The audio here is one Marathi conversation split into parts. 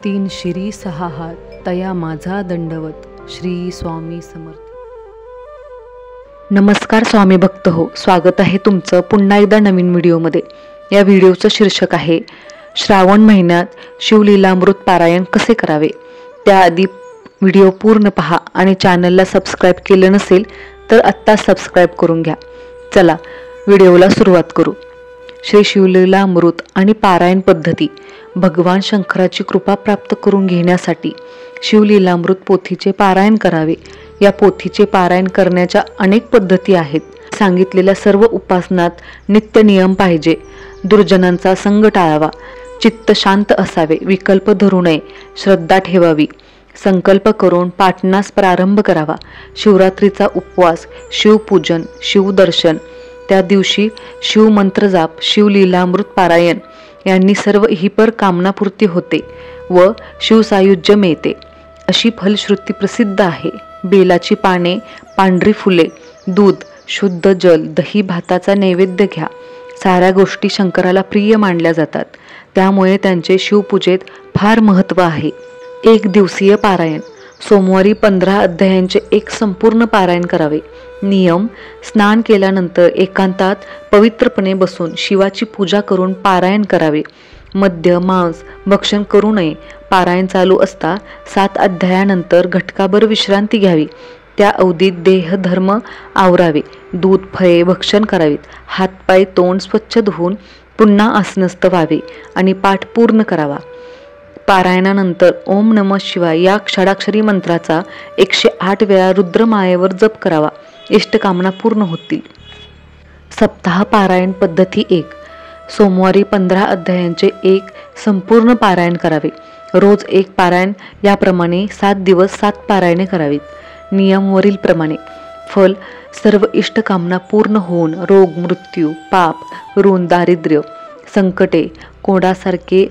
तीन शिरी सहा हात तया माझा दंडवत. श्री स्वामी समर्थ. नमस्कार स्वामी भक्त हो, स्वागत आहे तुमचं पुन्हा एकदा नवीन व्हिडिओमध्ये. या व्हिडिओचं शीर्षक आहे श्रावण महिन्यात शिवलीलामृत पारायण कसे करावे. त्याआधी व्हिडिओ पूर्ण पहा आणि चॅनलला सबस्क्राईब केलं नसेल तर आत्ता सबस्क्राईब करून घ्या. चला व्हिडिओला सुरुवात करू. श्री शिवलीलामृत आणि पारायण पद्धती. भगवान शंकराची कृपा प्राप्त करून घेण्यासाठी शिवलीलामृत पोथीचे पारायण करावे. या पोथीचे पारायण करण्याच्या अनेक पद्धती आहेत. सांगितलेल्या सर्व उपासनात नित्य नियम पाहिजे. दुर्जनांचा संग टाळावा. चित्त शांत असावे. विकल्प धरू नये. श्रद्धा ठेवावी. संकल्प करून पाठणास प्रारंभ करावा. शिवरात्रीचा उपवास, शिवपूजन, शिवदर्शन, त्या दिवशी शिवमंत्र जाप, शिवलीलामृत पारायण यांनी सर्व हिपर कामनापूर्ती होते व शिवसायुज्य मिळते अशी फलश्रुती प्रसिद्ध आहे. बेलाची पाने, पांढरी फुले, दूध, शुद्ध जल, दही भाताचा नैवेद्य घ्या. साऱ्या गोष्टी शंकराला प्रिय मानल्या जातात, त्यामुळे त्यांचे शिवपूजेत फार महत्त्व आहे. एक दिवसीय पारायण. सोमवारी 15 अध्यायांचे एक संपूर्ण पारायण करावे. नियम: स्नान केल्यानंतर एकांतात पवित्रपणे बसून शिवाची पूजा करून पारायण करावे. मद्य, मांस भक्षण करू नये. पारायण चालू असता 7 अध्यायानंतर घटकाभर विश्रांती घ्यावी. त्या अवधीत देहधर्म आवरावे. दूध, फळे भक्षण करावीत. हातपाय तोंड स्वच्छ धुवून पुन्हा आसनस्थ व्हावे आणि पाठ पूर्ण करावा. पारायणानंतर ओम नमः शिवाय या षडाक्षरी मंत्राचा 108 वेळा रुद्रमाळेवर जप करावा. इष्टकामना पूर्ण होतील. सप्ताह पारायण पद्धती 1. सोमवारी 15 अध्यायांचे एक संपूर्ण पारायण करावे. रोज एक पारायण. याप्रमाणे 7 दिवस 7 पारायणे करावीत. नियम वरील प्रमाणे. फल: सर्व इष्टकामना पूर्ण होऊन रोग, मृत्यू, पाप, ऋण, दारिद्र्य, संकटे, कोडासारखे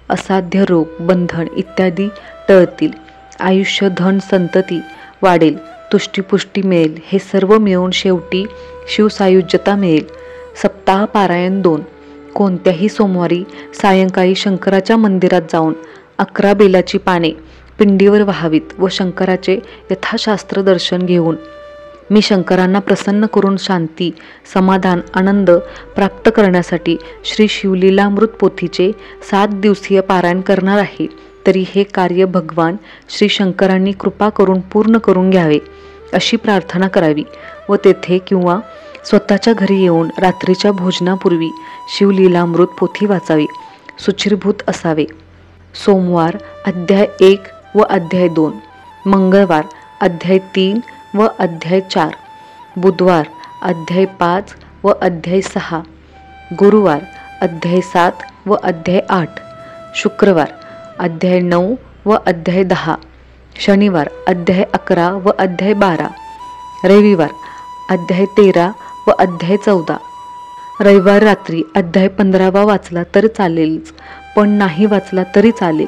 असाध्य रोग, बंधन इत्यादी टळतील. आयुष्य, धन, संतती वाढेल. तुष्टीपुष्टी मिळेल. हे सर्व मिळून शेवटी शिवसायुज्यता मिळेल. सप्ताह पारायण 2. कोणत्याही सोमवारी सायंकाळी शंकराच्या मंदिरात जाऊन 11 बेलाची पाने पिंडीवर वाहावीत व शंकराचे यथाशास्त्र दर्शन घेऊन मी शंकरांना प्रसन्न करून शांती, समाधान, आनंद प्राप्त करण्यासाठी श्री शिवलीलामृत पोथीचे 7 दिवसीय पारायण करणार आहे, तरी हे कार्य भगवान श्री शंकरांनी कृपा करून पूर्ण करून घ्यावे अशी प्रार्थना करावी व तेथे किंवा स्वतःच्या घरी येऊन रात्रीच्या भोजनापूर्वी शिवलीलामृत पोथी वाचावी. शुचिर्भूत असावे. सोमवार अध्याय 1 व अध्याय 2. मंगळवार अध्याय 3 व अध्याय 4. बुधवार अध्याय 5 व अध्याय 6. गुरुवार अध्याय 7 व अध्याय 8. शुक्रवार अध्याय 9 व अध्याय 10. शनिवार अध्याय 11 व अध्याय 12. रविवार अध्याय 13 व अध्याय 14. रविवार रात्री अध्याय 15 वाचला तर चालेलच, पण नाही वाचला तरी चालेल.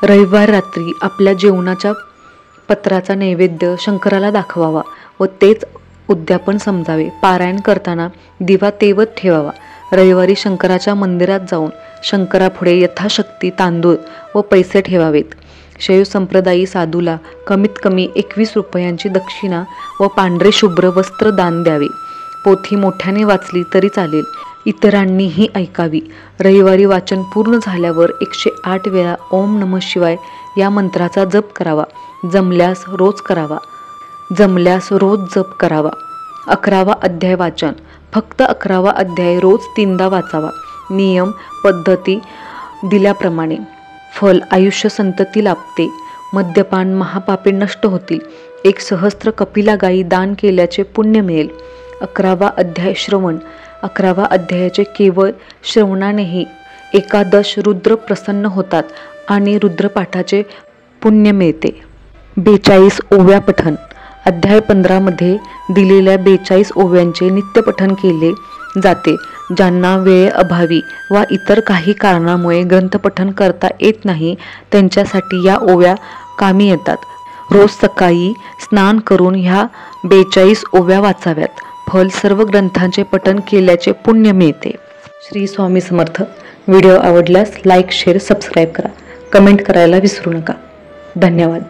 रविवार रात्री आपल्या जेवणाच्या पत्राचा नैवेद्य शंकराला दाखवावा व तेच उद्यापन समजावे. पारायण करताना दिवा तेवत ठेवावा. रविवारी शंकराच्या मंदिरात जाऊन शंकरापुढे यथाशक्ती तांदूळ व पैसे ठेवावेत. शैव संप्रदायी साधूला कमीत कमी 21 रुपयांची दक्षिणा व पांढरे शुभ्र वस्त्र दान द्यावे. पोथी मोठ्याने वाचली तरी चालेल, इतरांनीही ऐकावी. रविवारी वाचन पूर्ण झाल्यावर 108 वेळा ओम नमः शिवाय या मंत्राचा जप करावा. जमल्यास रोज करावा. जमल्यास रोज जप करावा. 11वा अध्याय वाचन. फक्त 11वा अध्याय रोज 3दा वाचावा. नियम पद्धती दिल्याप्रमाणे. फल: आयुष्य, संतती लाभते. मद्यपान, महापापे नष्ट होतील. 1 सहस्त्र कपिला गायी दान केल्याचे पुण्य मिळेल. 11वा अध्याय श्रवण. 11वा अध्यायाचे केवळ श्रवणानेही 11 रुद्र प्रसन्न होतात आणि रुद्रपाठाचे पुण्य मिळते. 42 ओव्या पठण. अध्याय 15 मध्ये दिलेल्या 42 ओव्यांचे नित्यपठण केले जाते. ज्यांना वेळ अभावी वा इतर काही कारणामुळे ग्रंथपठण करता येत नाही त्यांच्यासाठी या ओव्या कामी येतात. रोज सकाळी स्नान करून ह्या 42 ओव्या वाचाव्यात. फल: सर्व ग्रंथांचे पठण केल्याचे पुण्य मिळते. श्री स्वामी समर्थ. व्हिडिओ आवडल्यास लाईक, शेअर, सबस्क्राईब करा. कमेंट करायला विसरू नका. धन्यवाद.